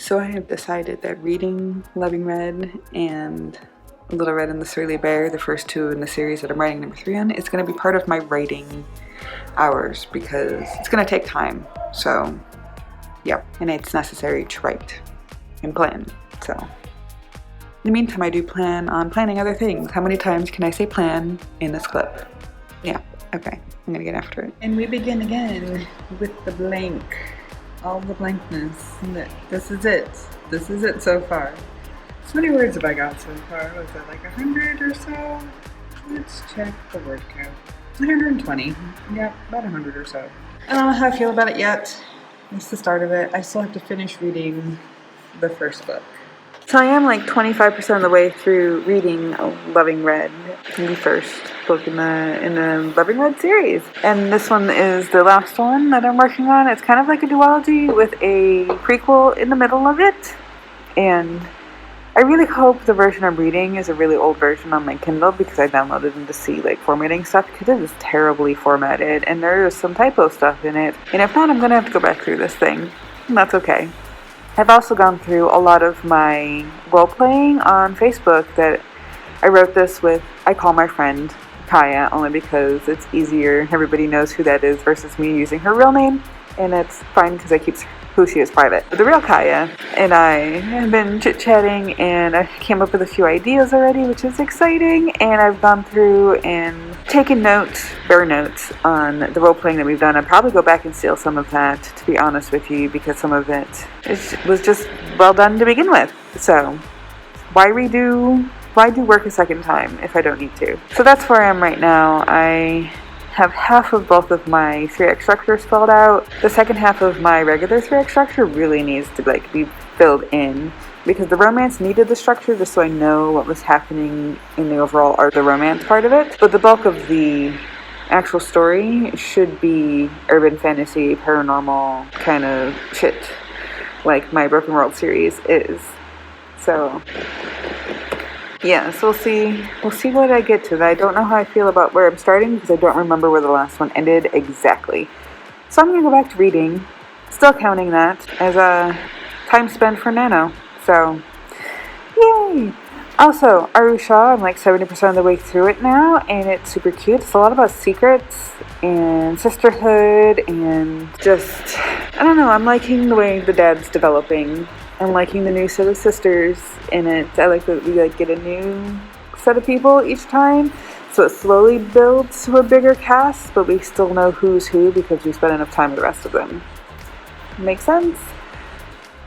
So I have decided that reading Loving Red and Little Red and the Surly Bear, the first two in the series that I'm writing number 3 on, is going to be part of my writing hours because it's going to take time. So yeah, and it's necessary to write and plan. So in the meantime, I do plan on planning other things. How many times can I say plan in this clip? Yeah, okay, I'm gonna get after it. And we begin again with the blank. All the blankness. This is it. This is it so far. So many words have I got so far? Was that like 100 or so? Let's check the word count. 120. Yeah, about 100 or so. I don't know how I feel about it yet. It's the start of it. I still have to finish reading the first book. So I am like 25% of the way through reading Loving Red, the first book in the Loving Red series. And this one is the last one that I'm working on. It's kind of like a duology with a prequel in the middle of it. And I really hope the version I'm reading is a really old version on my Kindle because I downloaded them to see like formatting stuff because it is terribly formatted and there is some typo stuff in it. And if not, I'm going to have to go back through this thing. And that's okay. I've also gone through a lot of my role-playing on Facebook that I wrote this with, I call my friend Kaya, only because it's easier, everybody knows who that is versus me using her real name, and it's fine because I keep who she is private. But the real Kaya and I have been chit-chatting and I came up with a few ideas already, which is exciting, and I've gone through and taken notes, bare notes, on the role-playing that we've done. I'll probably go back and steal some of that, to be honest with you, because some of it was just well done to begin with. So why do work a second time if I don't need to? So that's where I am right now. I have half of both of my 3-act structures filled out. The second half of my regular 3-act structure really needs to be filled in because the romance needed the structure just so I know what was happening in the overall art, the romance part of it. But the bulk of the actual story should be urban fantasy, paranormal kind of shit, like my Broken World series is. So yeah, so we'll see what I get to. I don't know how I feel about where I'm starting because I don't remember where the last one ended exactly. So I'm going to go back to reading, still counting that as a time spent for Nano. So, yay! Also, Arusha, I'm like 70% of the way through it now, and it's super cute. It's a lot about secrets and sisterhood and just, I don't know, I'm liking the way the dad's developing. I'm liking the new set of sisters in it. I like that we get a new set of people each time. So it slowly builds to a bigger cast, but we still know who's who because we spent enough time with the rest of them. Make sense?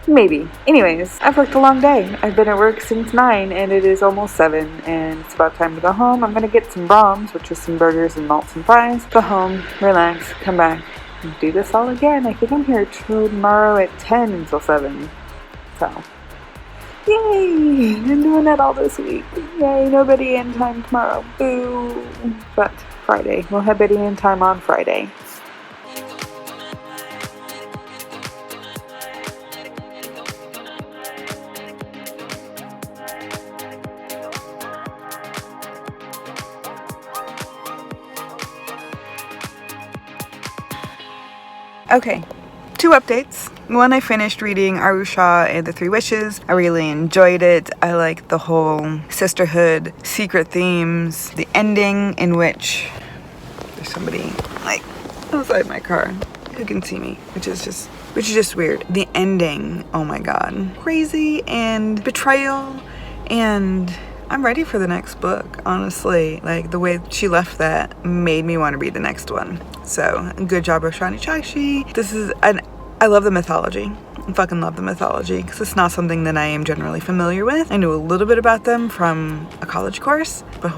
Maybe. Anyways, I've worked a long day. I've been at work since 9 and it is almost 7 and it's about time to go home. I'm going to get some Brahms, which is some burgers and malts and fries. Go home, relax, come back, and do this all again. I think I'm here tomorrow at 10 until 7. So, yay! I'm doing that all this week. Yay, no Betty Ann time tomorrow. Boo! But Friday. We'll have Betty Ann time on Friday. Okay, 2 updates. One, I finished reading Arusha and the 3 Wishes. I really enjoyed it. I like the whole sisterhood, secret themes, the ending in which there's somebody like outside my car who can see me, which is just weird. The ending, oh my god, crazy and betrayal, and I'm ready for the next book, honestly. Like, the way she left that made me want to read the next one. So, good job, Roshani Chakshi. I love the mythology. I fucking love the mythology because it's not something that I am generally familiar with. I knew a little bit about them from a college course, but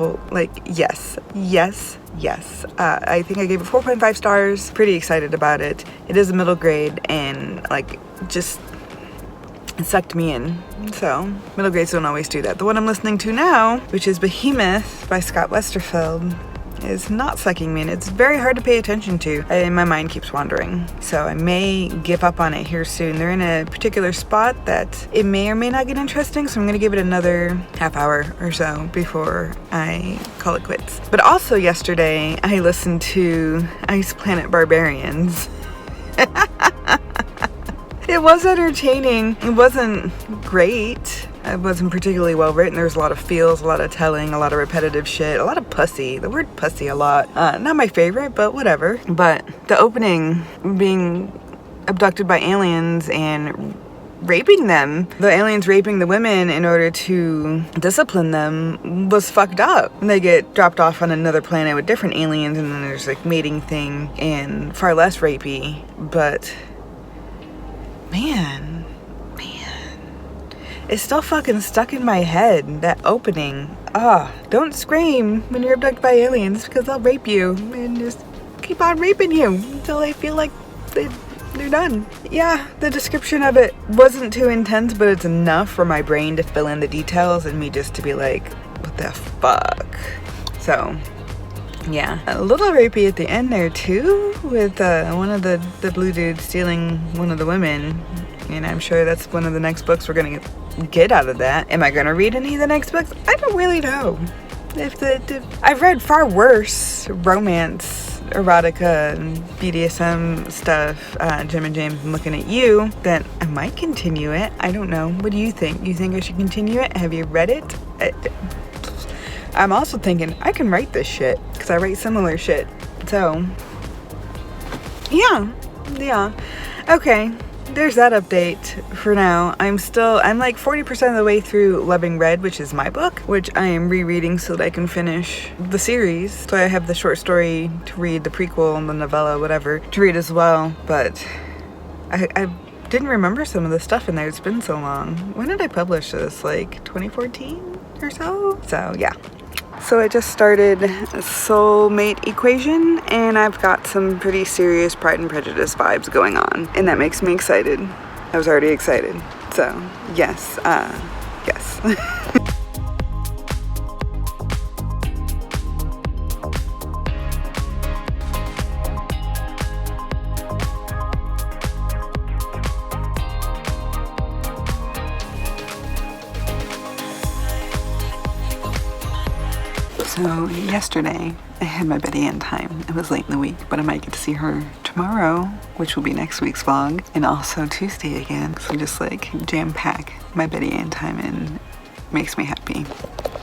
yes. I think I gave it 4.5 stars. Pretty excited about it. It is a middle grade and just it sucked me in. So middle grades don't always do that. The one I'm listening to now, which is Behemoth by Scott Westerfeld, is not sucking me in. It's very hard to pay attention to, and my mind keeps wandering. So I may give up on it here soon. They're in a particular spot that it may or may not get interesting, so I'm gonna give it another half hour or so before I call it quits. But also yesterday, I listened to Ice Planet Barbarians. It was entertaining. It wasn't great. It wasn't particularly well written. There was a lot of feels, a lot of telling, a lot of repetitive shit, a lot of pussy. The word pussy a lot. Not my favorite, but whatever. But the opening, being abducted by aliens and raping them, the aliens raping the women in order to discipline them, was fucked up. And they get dropped off on another planet with different aliens, and then there's like mating thing and far less rapey. But man, it's still fucking stuck in my head, that opening. Don't scream when you're abducted by aliens, because they'll rape you and just keep on raping you until they feel like they're done. Yeah, the description of it wasn't too intense, but it's enough for my brain to fill in the details and me just to be like, what the fuck? So, yeah. A little rapey at the end there too, with one of the blue dudes stealing one of the women. And I'm sure that's one of the next books we're gonna get out of that. Am I gonna read any of the next books? I don't really know. I've read far worse romance, erotica, and BDSM stuff. Jim and James, I'm looking at you. Then I might continue it. I don't know. What do you think? You think I should continue it? Have you read it? I'm also thinking I can write this shit, because I write similar shit. So, yeah. Okay. There's that update for now. I'm like 40% of the way through Loving Red, which is my book, which I am rereading so that I can finish the series. So I have the short story to read, the prequel and the novella, whatever, to read as well. But I didn't remember some of the stuff in there. It's been so long. When did I publish this? Like 2014 or so? So yeah. So I just started Soulmate Equation, and I've got some pretty serious Pride and Prejudice vibes going on, and that makes me excited. I was already excited. So, yes. So yesterday I had my Betty Ann time. It was late in the week, but I might get to see her tomorrow, which will be next week's vlog, and also Tuesday again. So just like jam pack my Betty Ann time in. Makes me happy.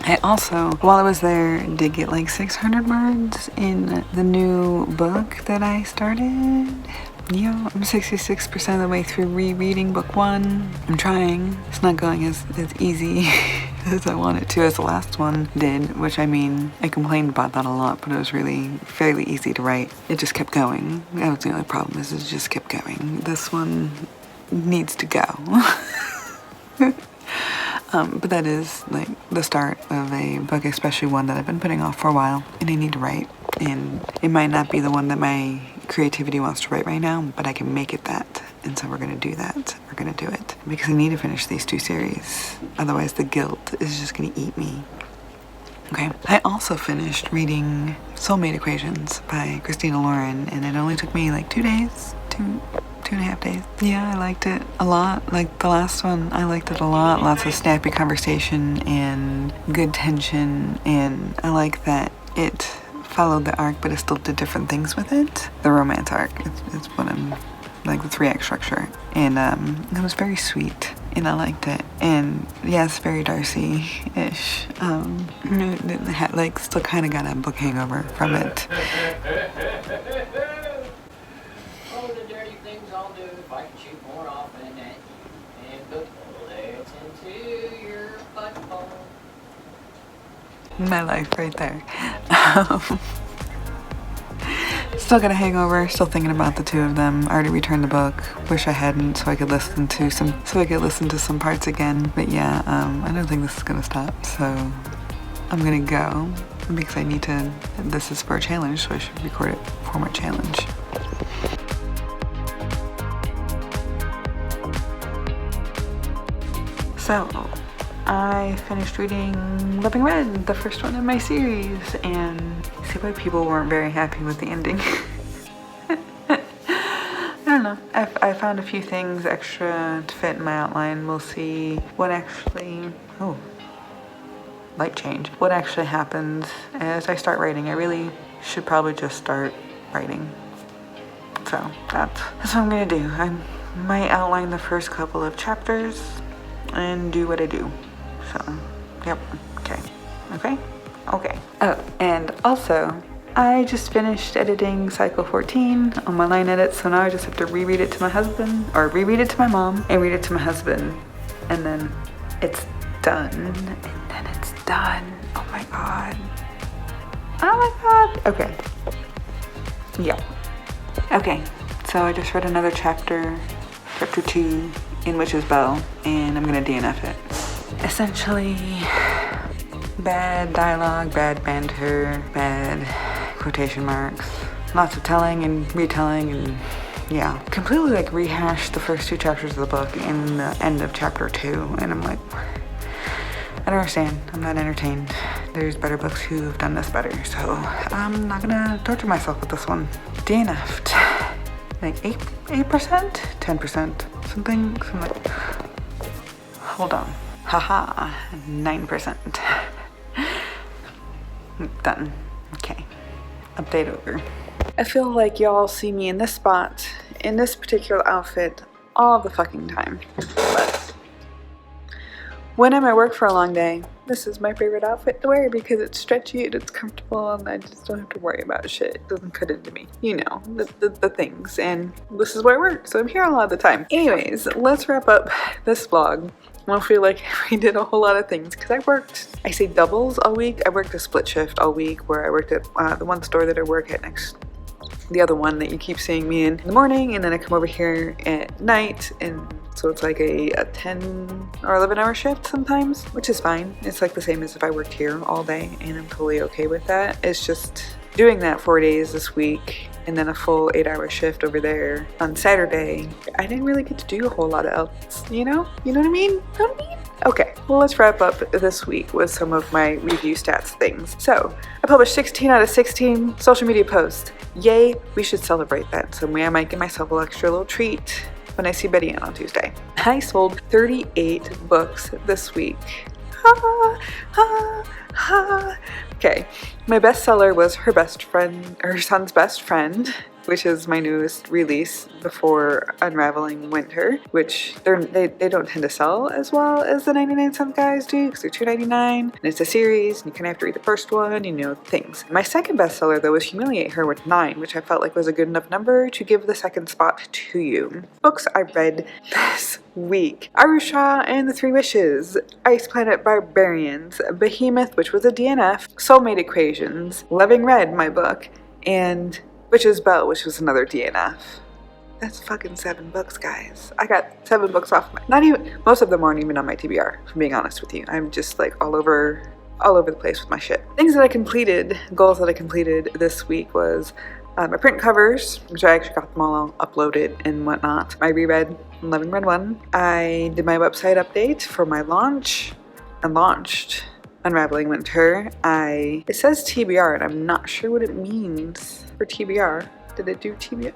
I also, while I was there, did get like 600 words in the new book that I started. Yeah, I'm 66% of the way through rereading book 1. I'm trying. It's not going as easy as I want it to, as the last one did, which I mean, I complained about that a lot, but it was really fairly easy to write. It just kept going. That was the only problem, is it just kept going. This one needs to go. But that is like the start of a book, especially one that I've been putting off for a while, and I need to write. And it might not be the one that my creativity wants to write right now, but I can make it that. And so we're gonna do that. We're gonna do it. Because I need to finish these 2 series. Otherwise the guilt is just gonna eat me. Okay. I also finished reading Soulmate Equations by Christina Lauren, and it only took me like 2 days. 2.5 days. Yeah, I liked it a lot. Like the last one, I liked it a lot. Lots of snappy conversation and good tension, and I like that it followed the arc, but it still did different things with it. The romance arc, it's what I'm, like the 3-act structure. And it was very sweet, and I liked it. And yeah, it's very Darcy-ish. It had, like, still kind of got a book hangover from it. My life right there. Still got a hangover, still thinking about the 2 of them. I already returned the book. Wish I hadn't, so I could listen to some parts again. But yeah, I don't think this is gonna stop, so I'm gonna go because I need to. This is for a challenge, so I should record it for my challenge. So I finished reading Loving Red, the first one in my series, and see why people weren't very happy with the ending. I don't know. I found a few things extra to fit in my outline. We'll see what actually... Oh. Light change. What actually happens as I start writing. I really should probably just start writing. So that's what I'm gonna do. I'm might outline the first couple of chapters and do what I do. So, yep, okay. Oh, and also, I just finished editing cycle 14 on my line edit, so now I just have to reread it to my husband, or reread it to my mom, and read it to my husband, and then it's done, Oh my god. Okay. Yeah. Okay, so I just read another chapter 2 in Witch's Bell, and I'm gonna DNF it. Essentially, bad dialogue, bad banter, bad quotation marks, lots of telling and retelling, and yeah, completely like rehashed the first 2 chapters of the book in the end of chapter 2, and I'm like, I don't understand. I'm not entertained. There's better books who have done this better, so I'm not gonna torture myself with this one. DNF'd. Like 8%? 10%? Something like... Hold on. Haha, 9%. Done. Okay. Update over. I feel like y'all see me in this spot, in this particular outfit, all the fucking time. But when I'm at work for a long day, this is my favorite outfit to wear because it's stretchy and it's comfortable and I just don't have to worry about shit. It doesn't cut into me. You know, the things. And this is where I work, so I'm here a lot of the time. Anyways, let's wrap up this vlog. I don't feel like we did a whole lot of things because I say doubles all week. I worked a split shift all week where I worked at the one store that I work at next, the other one that you keep seeing me in the morning, and then I come over here at night, and so it's like a 10 or 11 hour shift sometimes, which is fine. It's like the same as if I worked here all day, and I'm totally okay with that. It's just doing that 4 days this week and then a full 8-hour shift over there on Saturday. I didn't really get to do a whole lot of else, you know? You know what I mean? Okay, well, let's wrap up this week with some of my review stats things. So, I published 16 out of 16 social media posts. Yay, we should celebrate that. So I might give myself an extra little treat when I see Betty Ann on Tuesday. I sold 38 books this week. Ha, ha, ha. Okay, my bestseller was her son's best friend, which is my newest release before Unraveling Winter, which they don't tend to sell as well as the 99-cent guys do because they're $2.99, and it's a series and you kind of have to read the first one, you know, things. My second bestseller though was Humiliate Her with 9, which I felt like was a good enough number to give the second spot to you. Books I read this week: Arusha and the Three Wishes, Ice Planet Barbarians, Behemoth, which was a DNF, Soulmate Equations, Loving Red, my book, and Witch's Bell, which was another DNF. That's fucking 7 books, guys. I got 7 books off most of them aren't even on my TBR, if I'm being honest with you. I'm just like all over the place with my shit. Things that I completed, goals that I completed this week was my print covers, which I actually got them all uploaded and whatnot. I reread Loving Red 1. I did my website update for my launch and launched Unraveling Winter. It says TBR and I'm not sure what it means for TBR. Did it do TBR?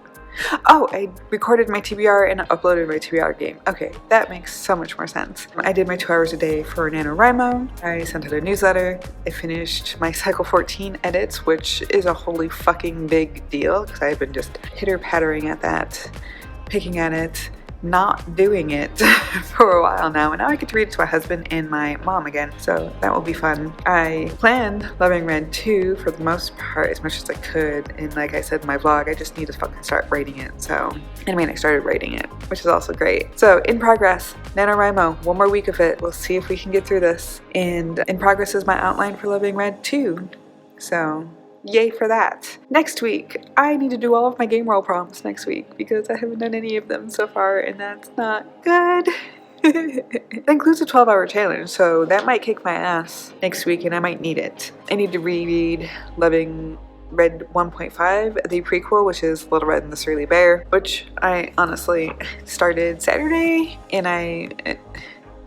Oh, I recorded my TBR and uploaded my TBR game. Okay, that makes so much more sense. I did my 2 hours a day for Nanowrimo. I sent out a newsletter. I finished my cycle 14 edits, which is a holy fucking big deal because I've been just pitter-pattering at that, picking at it, not doing it for a while now, and now I get to read it to my husband and my mom again, so that will be fun. I planned Loving Red 2 for the most part as much as I could, and like I said in my vlog, I just need to fucking start writing it, so I started writing it, which is also great. So in progress, NaNoWriMo, 1 more week of it. We'll see if we can get through this, and in progress is my outline for Loving Red 2, so yay for that. Next week, I need to do all of my game roll prompts next week because I haven't done any of them so far, and that's not good. It includes a 12-hour challenge, so that might kick my ass next week and I might need it. I need to reread Loving Red 1.5, the prequel, which is Little Red and the Surly Bear, which I honestly started Saturday, and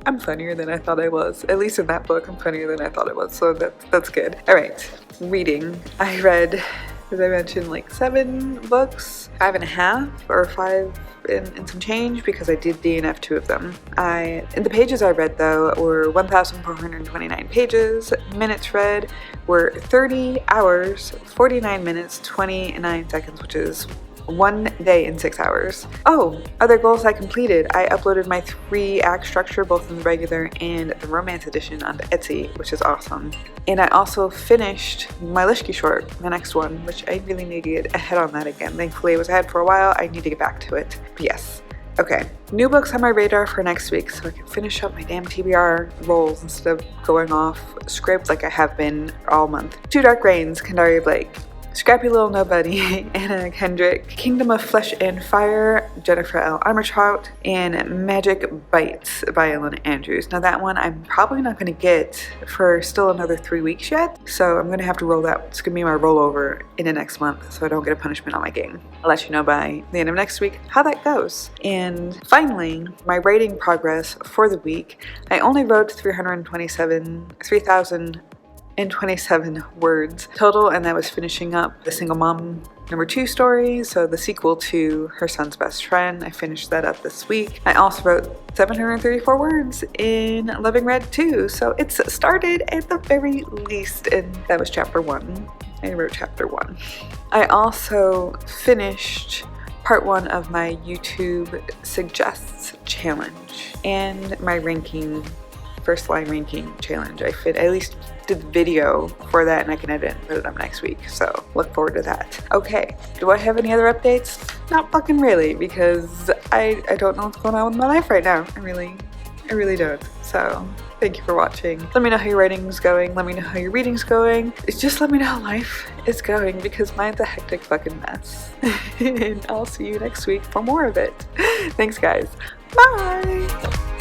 I'm funnier than I thought I was. At least in that book, I'm funnier than I thought I was, so that's good. Alright, reading. I read, as I mentioned, like 7 books, 5.5 or 5 and some change because I did DNF 2 of them. The pages I read though were 1,429 pages. Minutes read were 30 hours, 49 minutes, 29 seconds, which is 1 day in 6 hours. Oh, other goals I completed. I uploaded my 3-act structure both in the regular and the romance edition onto Etsy, which is awesome. And I also finished my Lishki short, the next one, which I really need to get ahead on that again. Thankfully, I was ahead for a while. I need to get back to it. But yes. Okay, new books on my radar for next week so I can finish up my damn TBR roles instead of going off script like I have been all month. Two Dark Reigns, Kendaria Blake. Scrappy Little Nobody, Anna Kendrick, Kingdom of Flesh and Fire, Jennifer L. Armentrout, and Magic Bites by Elena Andrews. Now that one I'm probably not going to get for still another 3 weeks yet, so I'm going to have to roll that. It's going to be my rollover in the next month so I don't get a punishment on my game. I'll let you know by the end of next week how that goes. And finally, my writing progress for the week. I only wrote 3,027 words total, and that was finishing up the Single Mom #2 story, so the sequel to Her Son's Best Friend. I finished that up this week. I also wrote 734 words in Loving Red 2, so it's started at the very least, and that was chapter 1. I wrote chapter 1. I also finished part 1 of my YouTube Suggests challenge and my first line ranking challenge. I at least did the video for that, and I can edit it and put it up next week, so look forward to that. Okay, do I have any other updates? Not fucking really, because I don't know what's going on with my life right now. I really don't. So thank you for watching. Let me know how your writing's going. Let me know how your reading's going. Just let me know how life is going, because mine's a hectic fucking mess. And I'll see you next week for more of it. Thanks guys. Bye!